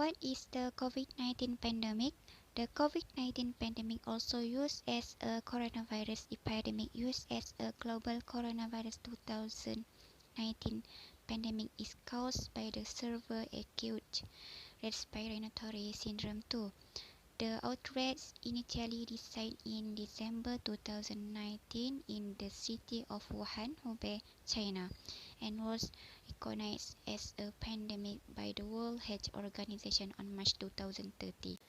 What is the COVID-19 pandemic? The COVID-19 pandemic, also used as a coronavirus epidemic, used as a global coronavirus 2019 pandemic, is caused by the severe acute respiratory syndrome 2. The outbreak initially decided in December 2019 in the city of Wuhan, Hubei, China, and was recognized as a pandemic by the World Health Organization on March 2030.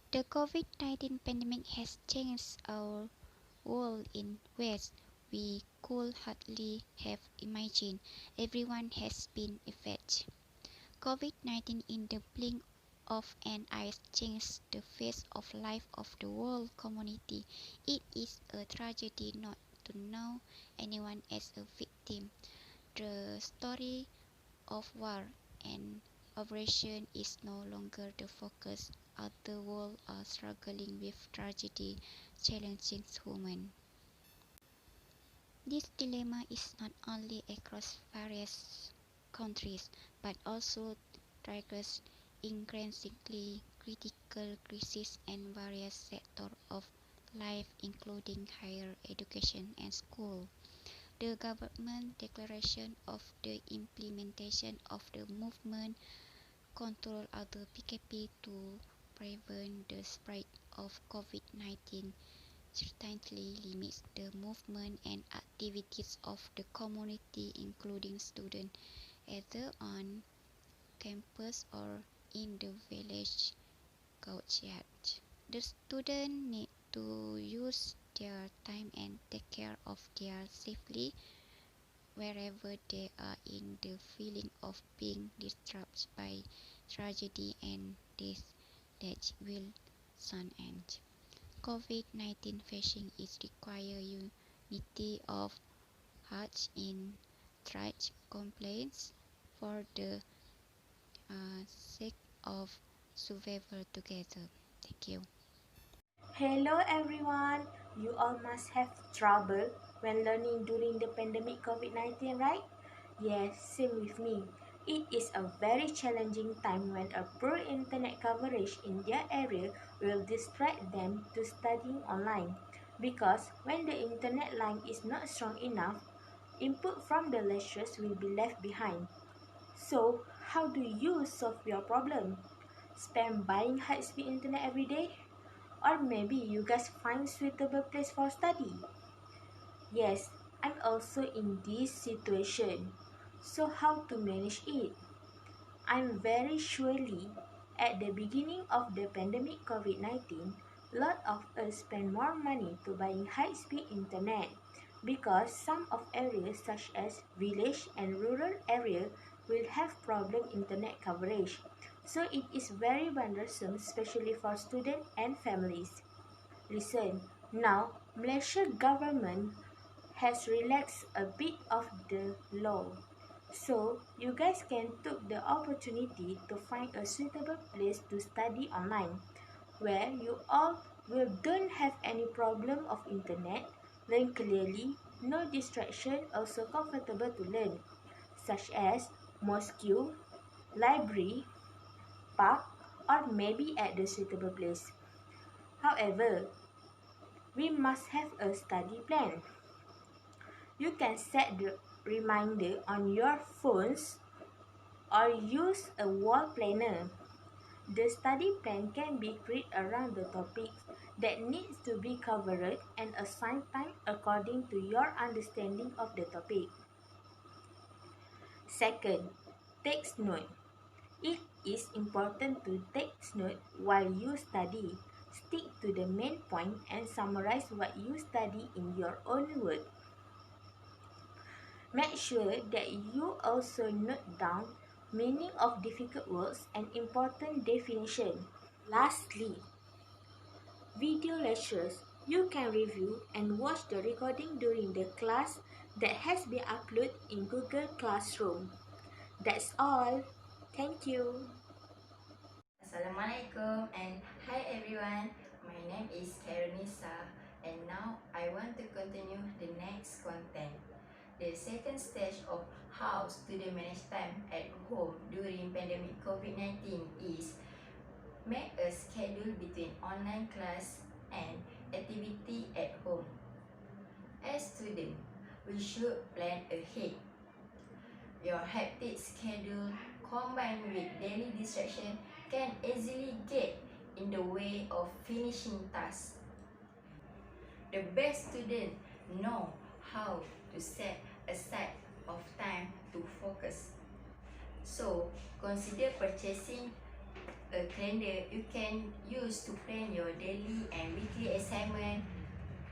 The COVID-19 pandemic has changed our world in ways we could hardly have imagined. Everyone has been affected. COVID-19 in the blink of an eye changed the face of life of the world community. It is a tragedy not to know anyone as a victim. The story of war and oppression is no longer the focus. Other worlds are struggling with tragedy, challenging humans. This dilemma is not only across various countries, but also triggers increasingly critical crises in various sectors of life, including higher education and school. The government declaration of the implementation of the movement control other PKP to prevent the spread of COVID-19 certainly limits the movement and activities of the community, including students, either on campus or in the village courtyard. The students need to use their time and take care of their safety wherever they are in the feeling of being disturbed by tragedy and death that will soon end. COVID-19 facing is require unity of heart in triage complaints for the sake of survival together. Thank you. Hello everyone! You all must have trouble when learning during the pandemic COVID-19, right? Yes, same with me. It is a very challenging time when a poor internet coverage in their area will distract them to studying online. Because when the internet line is not strong enough, input from the lectures will be left behind. So, how do you solve your problem? Spend buying high-speed internet every day? Or maybe you guys find suitable place for study. Yes, I'm also in this situation. So how to manage it? I'm very surely at the beginning of the pandemic COVID-19, lot of us spend more money to buying high-speed internet because some of areas such as village and rural area will have problem internet coverage. So it is very burdensome, especially for students and families. Listen, now Malaysia government has relaxed a bit of the law. So you guys can take the opportunity to find a suitable place to study online where you all will don't have any problem of internet, learn clearly, no distraction, also comfortable to learn, such as mosque, library, park, or maybe at the suitable place. However, we must have a study plan. You can set the reminder on your phones or use a wall planner. The study plan can be created around the topics that needs to be covered and assign time according to your understanding of the topic. Second, take note. It is important to take note while you study. Stick to the main point and summarize what you study in your own words. Make sure that you also note down meaning of difficult words and important definition. Lastly, video lectures. You can review and watch the recording during the class that has been uploaded in Google Classroom. That's all. Thank you. Assalamualaikum and hi everyone. My name is KHAIRUNNISA and now I want to continue the next content. The second stage of how students manage time at home during pandemic COVID-19 is a schedule between online class and activity at home. As students, we should plan ahead. Your hectic schedule combined with daily distraction can easily get in the way of finishing tasks. The best students know how to set aside of time to focus. So, consider purchasing a calendar you can use to plan your daily and weekly assignment,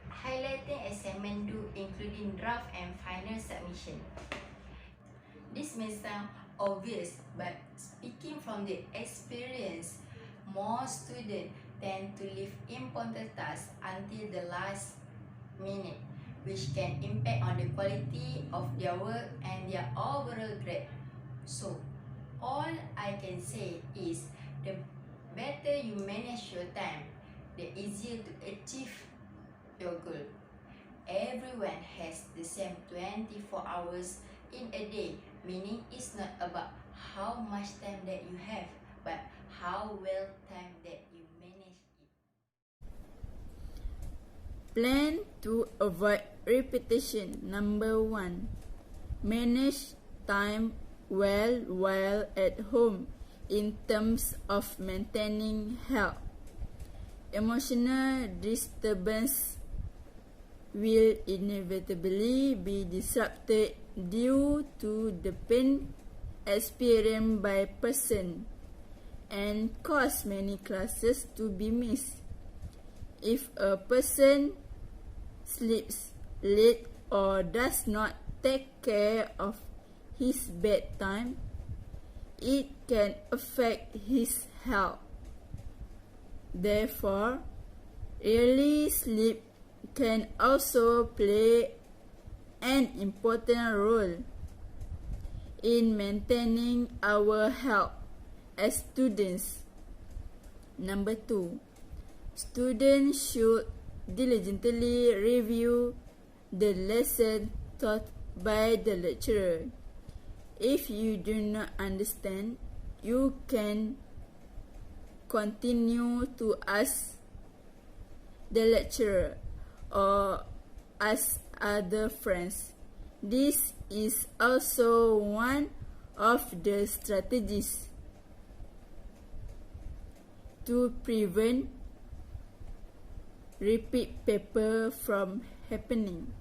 highlighting assignment due including draft and final submission. This may sound obvious, but speaking from the experience, most students tend to leave important tasks until the last minute, which can impact on the quality of their work and their overall grade. So, all I can say is the better you manage your time, the easier to achieve your goal. Everyone has the same 24 hours in a day, meaning it's not about how much time that you have, but how well time that you manage it. Plan to avoid repetition. Number 1. Manage time well while at home in terms of maintaining health. Emotional disturbance will inevitably be disrupted due to the pain experienced by person and cause many classes to be missed. If a person sleeps late or does not take care of his bedtime, it can affect his health. Therefore, early sleep can also play an important role in maintaining our health as students. Number 2. Students should diligently review the lesson taught by the lecturer. If you do not understand, you can continue to ask the lecturer or ask other friends. This is also one of the strategies to prevent repeat paper from happening.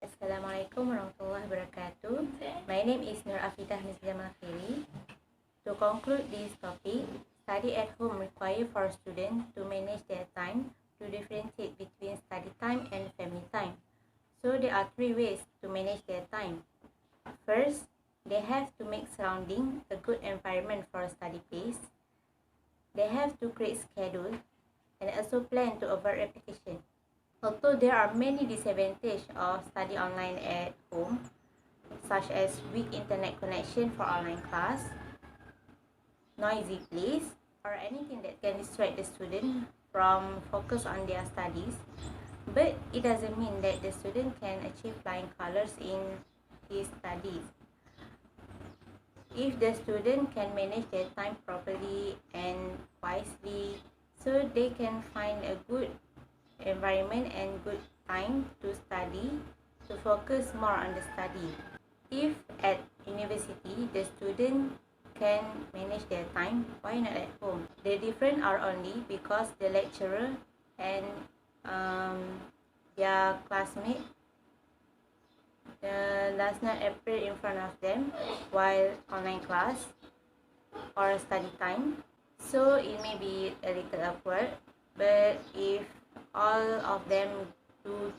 Assalamualaikum warahmatullahi wabarakatuh. My name is Af'idah JAMAL KHIRI. To conclude this topic, study at home requires for students to manage their time to differentiate between study time and family time. So there are 3 ways to manage their time. First, they have to make surrounding a good environment for a study place. They have to create schedule and also plan to avoid repetition. Although there are many disadvantages of study online at home, such as weak internet connection for online class, noisy place, or anything that can distract the student from focus on their studies, but it doesn't mean that the student can achieve flying colors in his studies. If the student can manage their time properly and wisely, so they can find a good environment and good time to study, to focus more on the study. If at university the student can manage their time, why not at home? The difference are only because the lecturer and their classmate does not appear in front of them while online class or study time, so it may be a little awkward. But if all of them do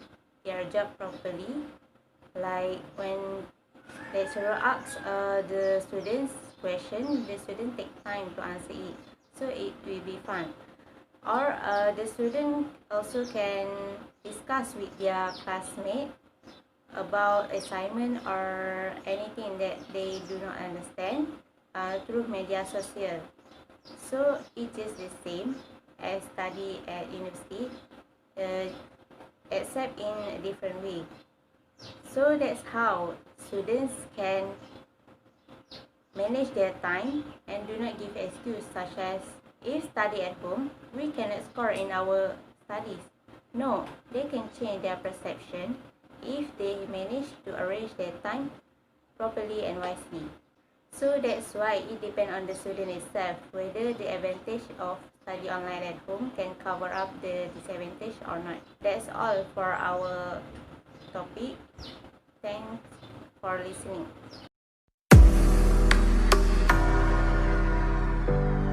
their job properly, like when lecturer asks the students question, the student take time to answer it, so it will be fun. Or the student also can discuss with their classmate about assignment or anything that they do not understand through media social. So it is the same as study at university, except in a different way. So that's how students can manage their time and do not give excuse such as, if study at home, we cannot score in our studies. No, they can change their perception if they manage to arrange their time properly and wisely. So that's why it depends on the student itself whether the advantage of study online at home can cover up the disadvantage or not. That's all for our topic. Thanks for listening.